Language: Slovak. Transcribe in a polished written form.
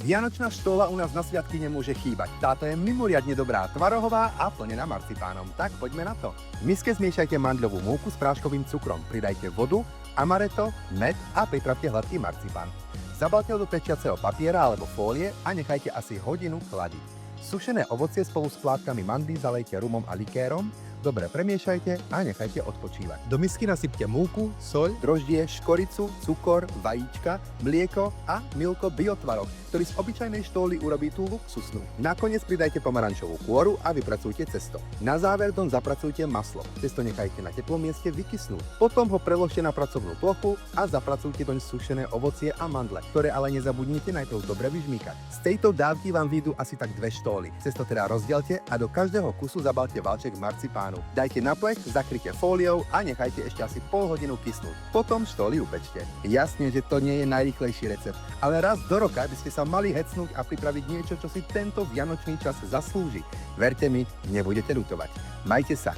Vianočná štóla u nás na sviatky nemôže chýbať. Táto je mimoriadne dobrá, tvarohová a plnená marcipánom. Tak poďme na to. V miske zmiešajte mandľovú múku s práškovým cukrom, pridajte vodu, amaretto, med a pripravte hladký marcipán. Zabalte ho do pečiaceho papiera alebo fólie a nechajte asi hodinu chladiť. Sušené ovocie spolu s plátkami mandlí zalejte rumom a likérom, dobre premiešajte a nechajte odpočívať. Do misky nasypte múku, soľ, droždie, škoricu, cukor, vajíčka, mlieko a mylko biotvaroch, ktorý z obyčajnej štóly urobí tú luxusnú. Nakoniec pridajte pomarančovú kôru a vypracujte cesto. Na záver doň zapracujte maslo. Cesto nechajte na teplom mieste vykysnúť. Potom ho preložte na pracovnú plochu a zapracujte doň sušené ovocie a mandle, ktoré ale nezabudnite najprv dobre vyžmýkať. Z tejto dávky vám vyjdú asi tak 2 štóly. Cesto teda rozdielte a do každého kusu zabalte valček marcipánu. Dajte na plech, zakryte fóliou a nechajte ešte asi pol hodinu kysnúť. Potom štóly upečte. Jasne, že to nie je najrýchlejší recept, ale raz do roka by ste sa mali hecnúť a pripraviť niečo, čo si tento vianočný čas zaslúži. Verte mi, nebudete ľutovať. Majte sa.